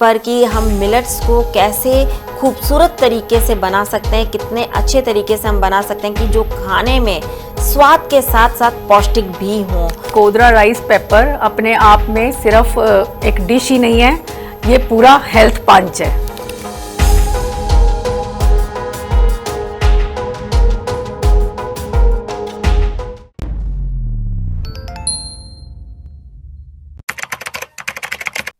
पर कि हम मिलेट्स को कैसे खूबसूरत तरीके से बना सकते हैं, कितने अच्छे तरीके से हम बना सकते हैं कि जो खाने में स्वाद के साथ साथ पौष्टिक भी हों। कोदरा राइस पेपर अपने आप में सिर्फ एक डिश ही नहीं है, ये पूरा हेल्थ पंच है।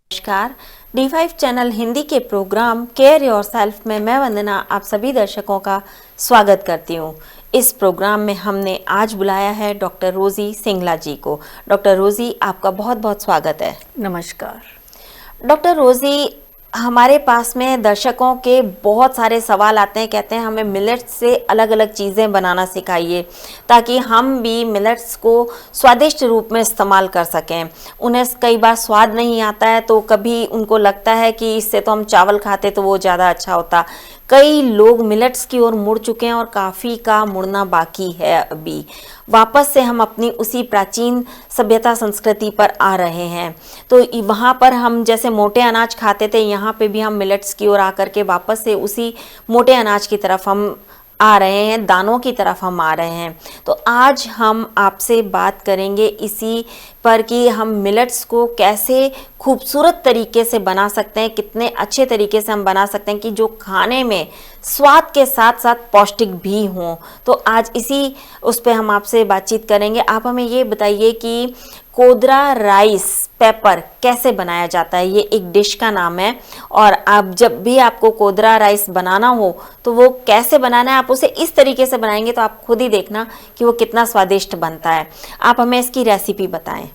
नमस्कार, D5 चैनल हिंदी के प्रोग्राम केयर योरसेल्फ में मैं वंदना आप सभी दर्शकों का स्वागत करती हूँ। इस प्रोग्राम में हमने आज बुलाया है डॉक्टर रोजी सिंगला जी को। डॉक्टर रोजी, आपका बहुत बहुत स्वागत है। नमस्कार डॉक्टर रोजी, हमारे पास में दर्शकों के बहुत सारे सवाल आते हैं, कहते हैं हमें मिलेट्स से अलग अलग चीज़ें बनाना सिखाइए ताकि हम भी मिलेट्स को स्वादिष्ट रूप में इस्तेमाल कर सकें। उन्हें कई बार स्वाद नहीं आता है तो कभी उनको लगता है कि इससे तो हम चावल खाते तो वो ज़्यादा अच्छा होता। कई लोग मिलेट्स की ओर मुड़ चुके हैं और काफ़ी का मुड़ना बाकी है। अभी वापस से हम अपनी उसी प्राचीन सभ्यता संस्कृति पर आ रहे हैं। तो वहाँ पर हम जैसे मोटे अनाज खाते थे, यहाँ पे भी हम मिलेट्स की ओर आकर के वापस से उसी मोटे अनाज की तरफ हम आ रहे हैं, दानों की तरफ हम आ रहे हैं। तो आज हम आपसे बात करेंगे इसी पर कि हम मिलेट्स को कैसे खूबसूरत तरीके से बना सकते हैं, कितने अच्छे तरीके से हम बना सकते हैं कि जो खाने में स्वाद के साथ साथ पौष्टिक भी हों। तो आज इसी उस पर हम आपसे बातचीत करेंगे। आप हमें ये बताइए कि कोदरा राइस पेपर कैसे बनाया जाता है। ये एक डिश का नाम है और आप जब भी आपको कोदरा राइस बनाना हो तो वो कैसे बनाना है, आप उसे इस तरीके से बनाएंगे तो आप खुद ही देखना कि वो कितना स्वादिष्ट बनता है। आप हमें इसकी रेसिपी बताएं।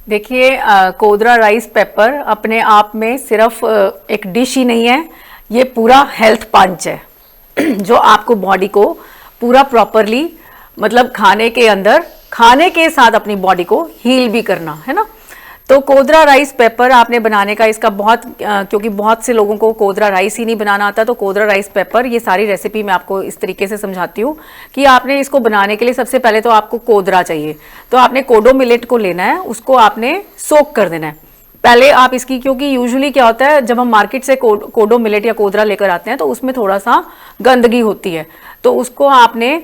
देखिए, कोदरा राइस पेपर अपने आप में सिर्फ एक डिश ही नहीं है, ये पूरा हेल्थ पंच है जो आपको बॉडी को पूरा प्रॉपरली मतलब खाने के साथ अपनी बॉडी को हील भी करना है ना। तो कोदरा राइस पेपर आपने बनाने का इसका क्योंकि बहुत से लोगों को कोदरा राइस ही नहीं बनाना आता, तो कोदरा राइस पेपर ये सारी रेसिपी मैं आपको इस तरीके से समझाती हूँ कि आपने इसको बनाने के लिए सबसे पहले तो आपको कोदरा चाहिए। तो आपने कोडो मिलेट को लेना है, उसको आपने सोक कर देना है पहले आप इसकी, क्योंकि यूजुअली क्या होता है जब हम मार्केट से कोडो मिलेट या कोदरा लेकर आते हैं तो उसमें थोड़ा सा गंदगी होती है, तो उसको आपने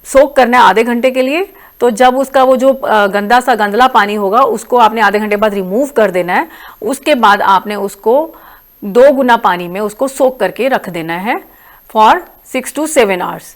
सोक करना है आधे घंटे के लिए। तो जब उसका वो जो गंदा सा गंदला पानी होगा उसको आपने आधे घंटे बाद रिमूव कर देना है। उसके बाद आपने उसको 2 गुना पानी में उसको सोक करके रख देना है फॉर 6 to 7 आवर्स,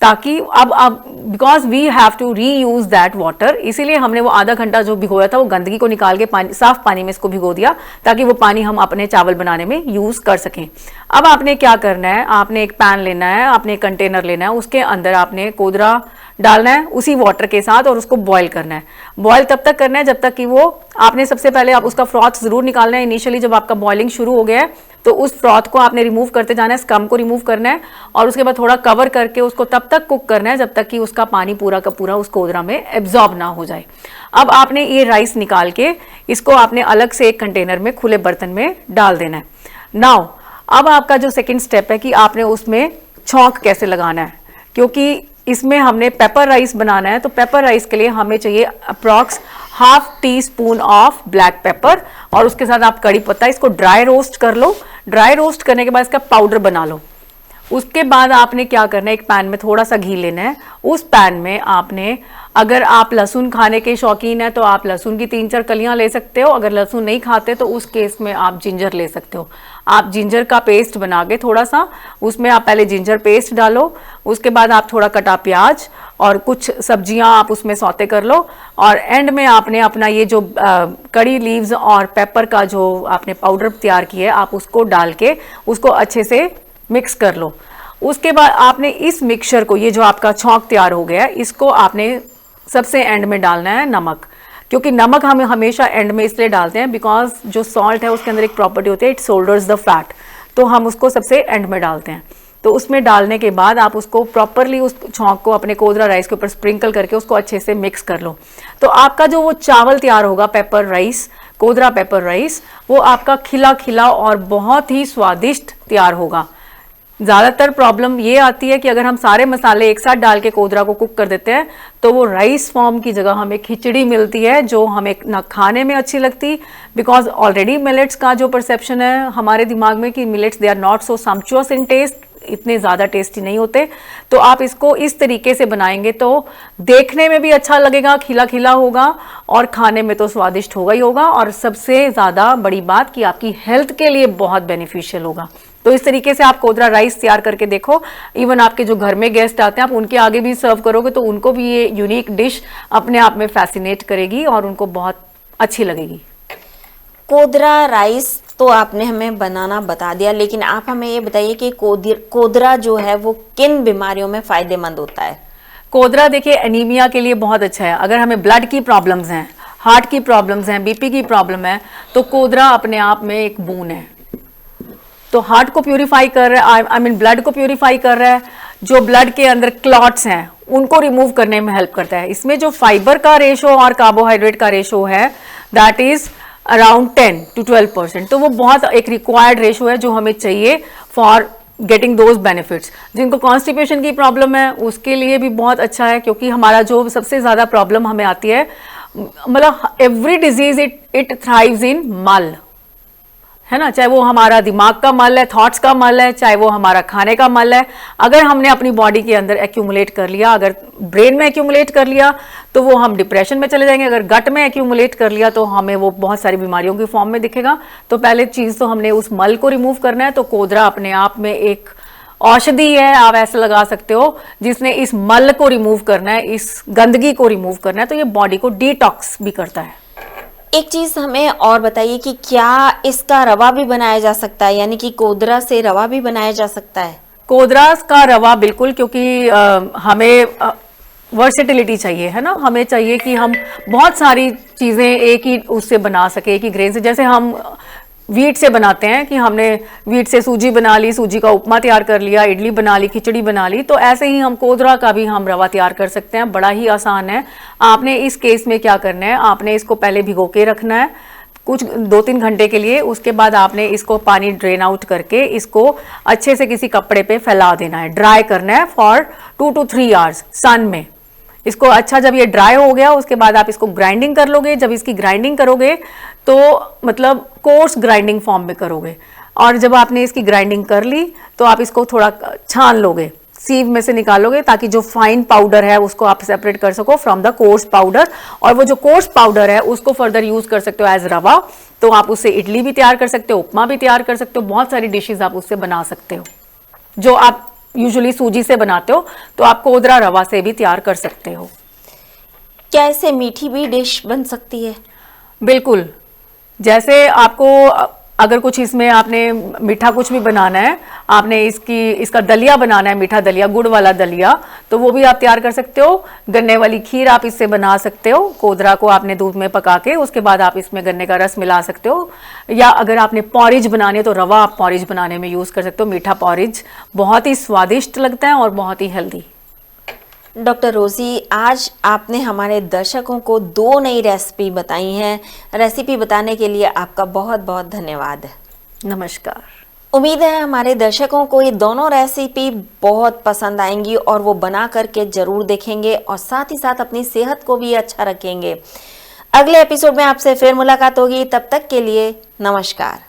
ताकि अब because we have to reuse that water, इसीलिए हमने वो आधा घंटा जो भिगोया था वो गंदगी को निकाल के साफ पानी में इसको भिगो दिया ताकि वो पानी हम अपने चावल बनाने में यूज कर सकें। अब आपने क्या करना है, आपने एक पैन लेना है, आपने एक कंटेनर लेना है, उसके अंदर आपने कोदरा डालना है उसी वाटर के साथ और उसको बॉईल करना है। बॉईल तब तक करना है जब तक कि वो आपने सबसे पहले आप उसका फ्रॉथ जरूर निकालना है। इनिशियली जब आपका बॉइलिंग शुरू हो गया है तो उस फ्रॉथ को आपने रिमूव करते जाना है, स्कम को रिमूव करना है और उसके बाद थोड़ा कवर करके उसको तब तक कुक करना है जब तक कि उसका पानी पूरा का पूरा उस कोदरा में एब्जॉर्ब ना हो जाए। अब आपने ये राइस निकाल के इसको आपने अलग से एक कंटेनर में खुले बर्तन में डाल देना है। नाउ अब आपका जो सेकेंड स्टेप है कि आपने उसमें छौंक कैसे लगाना है, क्योंकि इसमें हमने पेपर राइस बनाना है। तो पेपर राइस के लिए हमें चाहिए approx ½ teaspoon of black pepper और उसके साथ आप कड़ी पत्ता, इसको ड्राई रोस्ट कर लो। ड्राई रोस्ट करने के बाद इसका पाउडर बना लो। उसके बाद आपने क्या करना है, एक पैन में थोड़ा सा घी लेना है। उस पैन में आपने, अगर आप लहसुन खाने के शौकीन है तो आप लहसुन की 3-4 कलियां ले सकते हो। अगर लहसुन नहीं खाते तो उस केस में आप जिंजर ले सकते हो। आप जिंजर का पेस्ट बना के थोड़ा सा उसमें आप पहले जिंजर पेस्ट डालो, उसके बाद आप थोड़ा कटा प्याज और कुछ सब्जियां आप उसमें सौते कर लो और एंड में आपने अपना ये जो कड़ी लीव्स और पेपर का जो आपने पाउडर तैयार किया है आप उसको डाल के उसको अच्छे से मिक्स कर लो। उसके बाद आपने इस मिक्सचर को, ये जो आपका छौंक तैयार हो गया है, इसको आपने सबसे एंड में डालना है नमक, क्योंकि नमक हम हमेशा एंड में इसलिए डालते हैं बिकॉज जो सॉल्ट है उसके अंदर एक प्रॉपर्टी होती है, इट सोल्डर्स द फैट, तो हम उसको सबसे एंड में डालते हैं। तो उसमें डालने के बाद आप उसको प्रॉपरली उस छौंक को अपने कोदरा राइस के ऊपर स्प्रिंकल करके उसको अच्छे से मिक्स कर लो। तो आपका जो वो चावल तैयार होगा paper rice, Kodra paper rice, वो आपका खिला खिला और बहुत ही स्वादिष्ट तैयार होगा। ज़्यादातर प्रॉब्लम ये आती है कि अगर हम सारे मसाले एक साथ डाल के कोदरा को कुक कर देते हैं तो वो राइस फॉर्म की जगह हमें खिचड़ी मिलती है, जो हमें ना खाने में अच्छी लगती, बिकॉज ऑलरेडी मिलेट्स का जो परसेप्शन है हमारे दिमाग में कि millets they are not so sumptuous in taste, इतने ज़्यादा टेस्टी नहीं होते। तो आप इसको इस तरीके से बनाएंगे तो देखने में भी अच्छा लगेगा, खिला खिला होगा और खाने में तो स्वादिष्ट होगा ही होगा, और सबसे ज़्यादा बड़ी बात कि आपकी हेल्थ के लिए बहुत बेनिफिशियल होगा। तो इस तरीके से आप कोदरा राइस तैयार करके देखो। इवन आपके जो घर में गेस्ट आते हैं आप उनके आगे भी सर्व करोगे तो उनको भी ये यूनिक डिश अपने आप में फैसिनेट करेगी और उनको बहुत अच्छी लगेगी। कोदरा राइस तो आपने हमें बनाना बता दिया, लेकिन आप हमें ये बताइए कि कोदरा जो है वो किन बीमारियों में फायदेमंद होता है? कोदरा देखिए एनीमिया के लिए बहुत अच्छा है। अगर हमें ब्लड की प्रॉब्लम्स हैं, हार्ट की प्रॉब्लम्स हैं, बीपी की प्रॉब्लम है, तो कोदरा अपने आप में एक बून है। तो हार्ट को प्यूरिफाई कर रहा है, आई मीन ब्लड को प्यूरिफाई कर रहा है, जो ब्लड के अंदर क्लॉट्स हैं उनको रिमूव करने में हेल्प करता है। इसमें जो फाइबर का रेशो और कार्बोहाइड्रेट का रेशो है दैट इज अराउंड 10 to 12%। तो वो बहुत एक रिक्वायर्ड रेशो है जो हमें चाहिए फॉर गेटिंग दोज बेनिफिट्स। जिनको कॉन्स्टिपेशन की प्रॉब्लम है उसके लिए भी बहुत अच्छा है, क्योंकि हमारा जो सबसे ज़्यादा प्रॉब्लम हमें आती है, मतलब एवरी डिजीज इट थ्राइव्स इन मल, है ना, चाहे वो हमारा दिमाग का मल है, थॉट्स का मल है, चाहे वो हमारा खाने का मल है। अगर हमने अपनी बॉडी के अंदर एक्यूमुलेट कर लिया, अगर ब्रेन में एक्यूमुलेट कर लिया तो वो हम डिप्रेशन में चले जाएंगे। अगर गट में एक्यूमुलेट कर लिया तो हमें वो बहुत सारी बीमारियों की फॉर्म में दिखेगा। तो पहले चीज़ तो हमने उस मल को रिमूव करना है। तो कोदरा अपने आप में एक औषधि है, आप ऐसे लगा सकते हो, जिसने इस मल को रिमूव करना है, इस गंदगी को रिमूव करना है। तो ये बॉडी को डिटॉक्स भी करता है। एक चीज हमें और बताइए कि क्या इसका रवा भी बनाया जा सकता है, यानी कि कोदरा से रवा भी बनाया जा सकता है? कोदरा का रवा बिल्कुल, क्योंकि हमें वर्सेटिलिटी चाहिए, है ना, हमें चाहिए कि हम बहुत सारी चीज़ें एक ही उससे बना सके, एक ही ग्रेन से। जैसे हम वीट से बनाते हैं कि हमने वीट से सूजी बना ली, सूजी का उपमा तैयार कर लिया, इडली बना ली, खिचड़ी बना ली, तो ऐसे ही हम कोदरा का भी हम रवा तैयार कर सकते हैं। बड़ा ही आसान है। आपने इस केस में क्या करना है, आपने इसको पहले भिगो के रखना है कुछ 2-3 घंटे के लिए। उसके बाद आपने इसको पानी ड्रेन आउट करके इसको अच्छे से किसी कपड़े पे फैला देना है, ड्राई करना है फॉर 2 to 3 आवर्स सन में। इसको अच्छा, जब ये ड्राई हो गया उसके बाद आप इसको ग्राइंडिंग कर लोगे। जब इसकी ग्राइंडिंग करोगे तो मतलब कोर्स ग्राइंडिंग फॉर्म में करोगे, और जब आपने इसकी ग्राइंडिंग कर ली तो आप इसको थोड़ा छान लोगे, सीव में से निकालोगे, ताकि जो फाइन पाउडर है उसको आप सेपरेट कर सको फ्रॉम द कोर्स पाउडर। और वो जो कोर्स पाउडर है उसको फर्दर यूज कर सकते हो एज रवा। तो आप उससे इडली भी तैयार कर सकते हो, उपमा भी तैयार कर सकते हो, बहुत सारी डिशेज आप उससे बना सकते हो। जो आप यूजुअली सूजी से बनाते हो तो आप कोदरा रवा से भी तैयार कर सकते हो। क्या इससे मीठी भी डिश बन सकती है? बिल्कुल। जैसे आपको अगर कुछ इसमें आपने मीठा कुछ भी बनाना है, आपने इसका दलिया बनाना है, मीठा दलिया, गुड़ वाला दलिया, तो वो भी आप तैयार कर सकते हो। गन्ने वाली खीर आप इससे बना सकते हो। कोदरा को आपने दूध में पका के उसके बाद आप इसमें गन्ने का रस मिला सकते हो। या अगर आपने पॉरिज बनानी है तो रवा आप पॉरिज बनाने में यूज़ कर सकते हो। मीठा पॉरिज बहुत ही स्वादिष्ट लगता है और बहुत ही हेल्दी। डॉक्टर रोजी, आज आपने हमारे दर्शकों को 2 नई रेसिपी बताई हैं। रेसिपी बताने के लिए आपका बहुत बहुत धन्यवाद। नमस्कार। उम्मीद है हमारे दर्शकों को ये दोनों रेसिपी बहुत पसंद आएंगी और वो बना करके जरूर देखेंगे और साथ ही साथ अपनी सेहत को भी अच्छा रखेंगे। अगले एपिसोड में आपसे फिर मुलाकात होगी, तब तक के लिए नमस्कार।